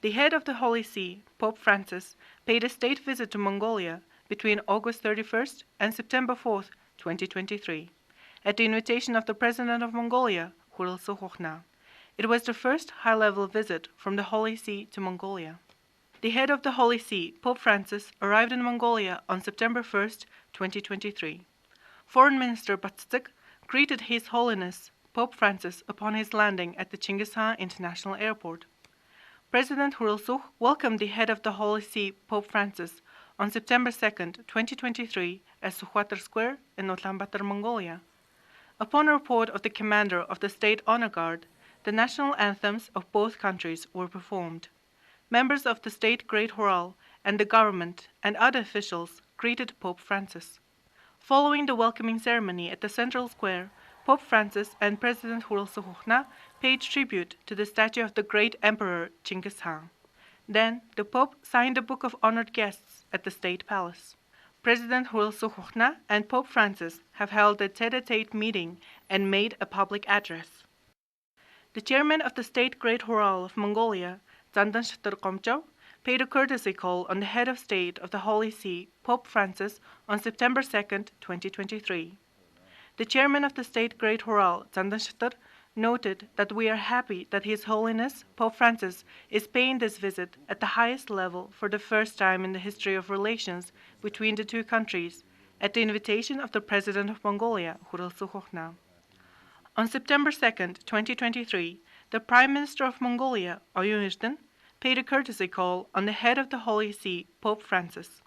The head of the Holy See, Pope Francis, paid a state visit to Mongolia between August 31st and September 4th, 2023, at the invitation of the President of Mongolia, Holiness. It was the first high-level visit from the Holy See to Mongolia. The head of the Holy See, Pope Francis, arrived in Mongolia on September 1st, 2023. Foreign Minister Batstik greeted His Holiness Pope Francis upon his landing at the Chinggis Khan International Airport. President Hurulsuh welcomed the head of the Holy See, Pope Francis, on September 2nd, 2023, at Sukhwatar Square in Ulaanbaatar, Mongolia. Upon a report of the commander of the State Honor Guard, the national anthems of both countries were performed. Members of the State Great Choral and the government and other officials greeted Pope Francis. Following the welcoming ceremony at the Central Square, Pope Francis and President Hurulsuh paid tribute to the statue of the great Emperor Chinggis Khan. Then, the Pope signed a book of honored guests at the State Palace. President Hurulsuh and Pope Francis have held a tete-a-tete meeting and made a public address. The chairman of the State Great Choral of Mongolia, Zandan Shtar Komcho, paid a courtesy call on the head of state of the Holy See, Pope Francis, on September 2nd, 2023. The chairman of the State Great Choral, Zandan Shtar, noted that we are happy that His Holiness Pope Francis is paying this visit at the highest level for the first time in the history of relations between the two countries, at the invitation of the President of Mongolia, Hurulsuh. On September 2nd, 2023, the Prime Minister of Mongolia, Oyun, paid a courtesy call on the head of the Holy See, Pope Francis.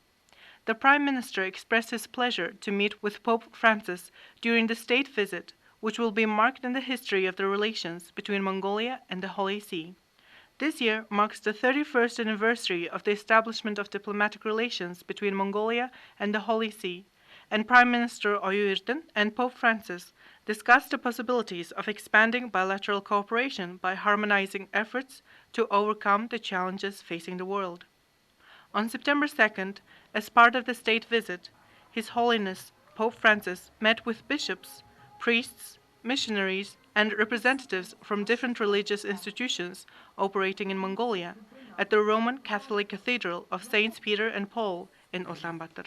The Prime Minister expressed his pleasure to meet with Pope Francis during the state visit, which will be marked in the history of the relations between Mongolia and the Holy See. This year marks the 31st anniversary of the establishment of diplomatic relations between Mongolia and the Holy See, and Prime Minister Oyun and Pope Francis discussed the possibilities of expanding bilateral cooperation by harmonizing efforts to overcome the challenges facing the world. On September 2nd, as part of the state visit, His Holiness Pope Francis met with bishops, priests, missionaries, and representatives from different religious institutions operating in Mongolia at the Roman Catholic Cathedral of Saints Peter and Paul in Ulaanbaatar.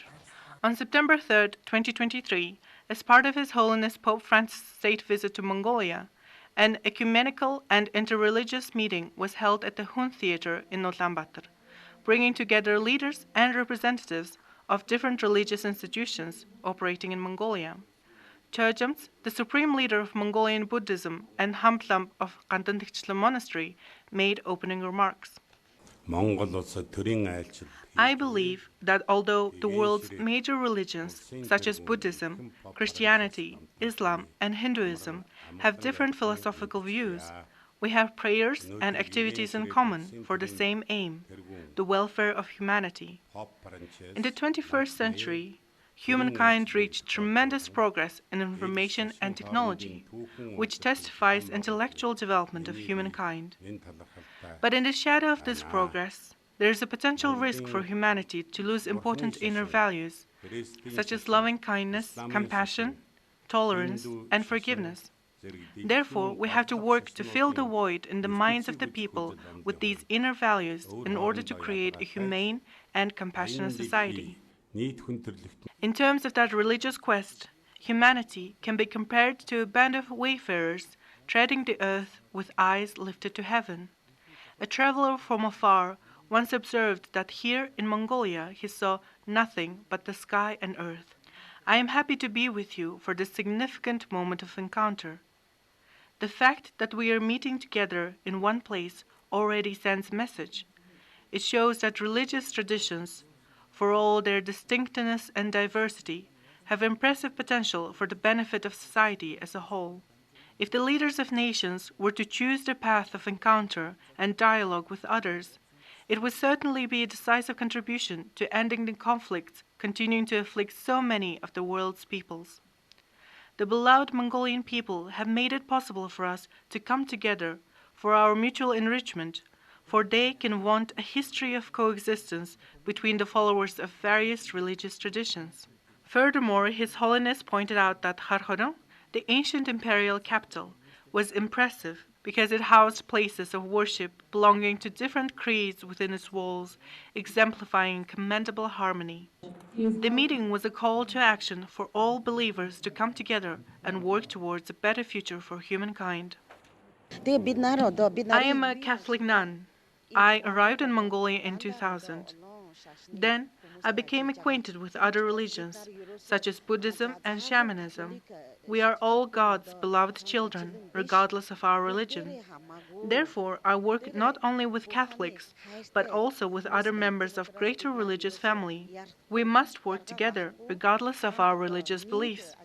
On September 3rd, 2023, as part of His Holiness Pope Francis' state visit to Mongolia, an ecumenical and interreligious meeting was held at the Hun Theatre in Ulaanbaatar, bringing together leaders and representatives of different religious institutions operating in Mongolia. Chögyamts, the supreme leader of Mongolian Buddhism, and Hamtlamp of Kandantikchla Monastery, made opening remarks. I believe that although the world's major religions, such as Buddhism, Christianity, Islam, and Hinduism, have different philosophical views, we have prayers and activities in common for the same aim, the welfare of humanity. In the 21st century, humankind reached tremendous progress in information and technology, which testifies intellectual development of humankind. But in the shadow of this progress, there is a potential risk for humanity to lose important inner values, such as loving kindness, compassion, tolerance, and forgiveness. Therefore, we have to work to fill the void in the minds of the people with these inner values in order to create a humane and compassionate society. In terms of that religious quest, humanity can be compared to a band of wayfarers treading the earth with eyes lifted to heaven. A traveler from afar once observed that here in Mongolia he saw nothing but the sky and earth. I am happy to be with you for this significant moment of encounter. The fact that we are meeting together in one place already sends a message. It shows that religious traditions, for all their distinctness and diversity, have impressive potential for the benefit of society as a whole. If the leaders of nations were to choose the path of encounter and dialogue with others, it would certainly be a decisive contribution to ending the conflicts continuing to afflict so many of the world's peoples. The beloved Mongolian people have made it possible for us to come together for our mutual enrichment, for they can want a history of coexistence between the followers of various religious traditions. Furthermore, His Holiness pointed out that Kharkhodan, the ancient imperial capital, was impressive because it housed places of worship belonging to different creeds within its walls, exemplifying commendable harmony. The meeting was a call to action for all believers to come together and work towards a better future for humankind. I am a Catholic nun. I arrived in Mongolia in 2000. Then I became acquainted with other religions, such as Buddhism and shamanism. We are all God's beloved children, regardless of our religion. Therefore, I work not only with Catholics, but also with other members of greater religious family. We must work together, regardless of our religious beliefs.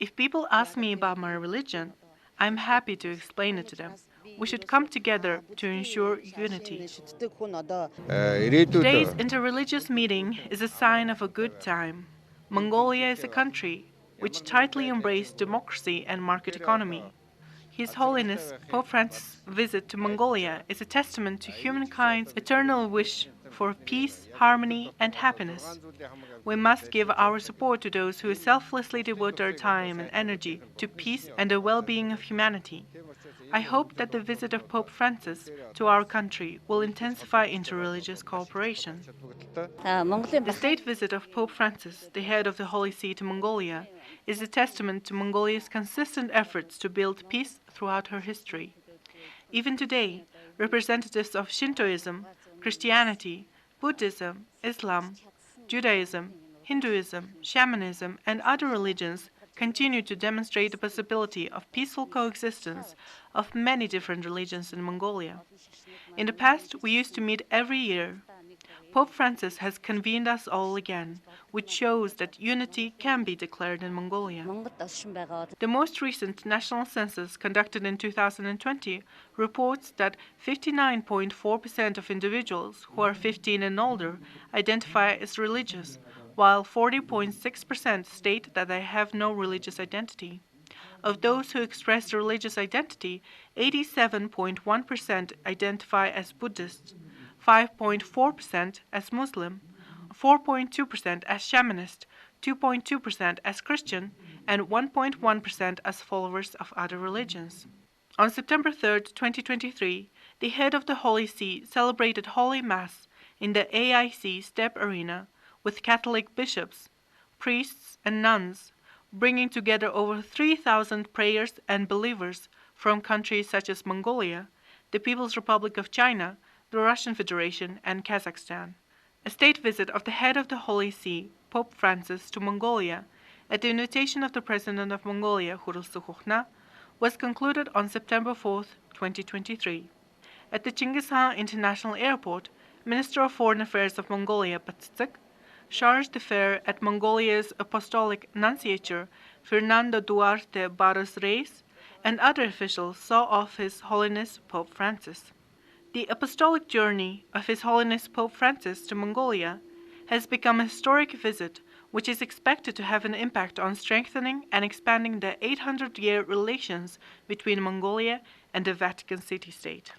If people ask me about my religion, I'm happy to explain it to them. We should come together to ensure unity. Today's interreligious meeting is a sign of a good time. Mongolia is a country which tightly embraced democracy and market economy. His Holiness Pope Francis' visit to Mongolia is a testament to humankind's eternal wish for peace, harmony, and happiness. We must give our support to those who selflessly devote their time and energy to peace and the well-being of humanity. I hope that the visit of Pope Francis to our country will intensify interreligious cooperation. The state visit of Pope Francis, the head of the Holy See to Mongolia, is a testament to Mongolia's consistent efforts to build peace throughout her history. Even today, representatives of Shintoism, Christianity, Buddhism, Islam, Judaism, Hinduism, shamanism, and other religions continue to demonstrate the possibility of peaceful coexistence of many different religions in Mongolia. In the past, we used to meet every year. Pope Francis has convened us all again, which shows that unity can be declared in Mongolia. The most recent national census conducted in 2020 reports that 59.4% of individuals who are 15 and older identify as religious, while 40.6% state that they have no religious identity. Of those who express religious identity, 87.1% identify as Buddhist, 5.4% as Muslim, 4.2% as shamanist, 2.2% as Christian, and 1.1% as followers of other religions. On September 3, 2023, the head of the Holy See celebrated Holy Mass in the AIC Steppe Arena with Catholic bishops, priests, and nuns, bringing together over 3,000 prayers and believers from countries such as Mongolia, the People's Republic of China, the Russian Federation, and Kazakhstan. A state visit of the head of the Holy See, Pope Francis, to Mongolia, at the invitation of the President of Mongolia, Ho'oul'Sukhokhna, was concluded on September 4, 2023. At the Chinggis Khan International Airport, Minister of Foreign Affairs of Mongolia, Patsitsik, Charge d'Affaires at Mongolia's Apostolic Nunciature, Fernando Duarte Barros Reis, and other officials saw off His Holiness Pope Francis. The apostolic journey of His Holiness Pope Francis to Mongolia has become a historic visit which is expected to have an impact on strengthening and expanding the 800-year relations between Mongolia and the Vatican City-State.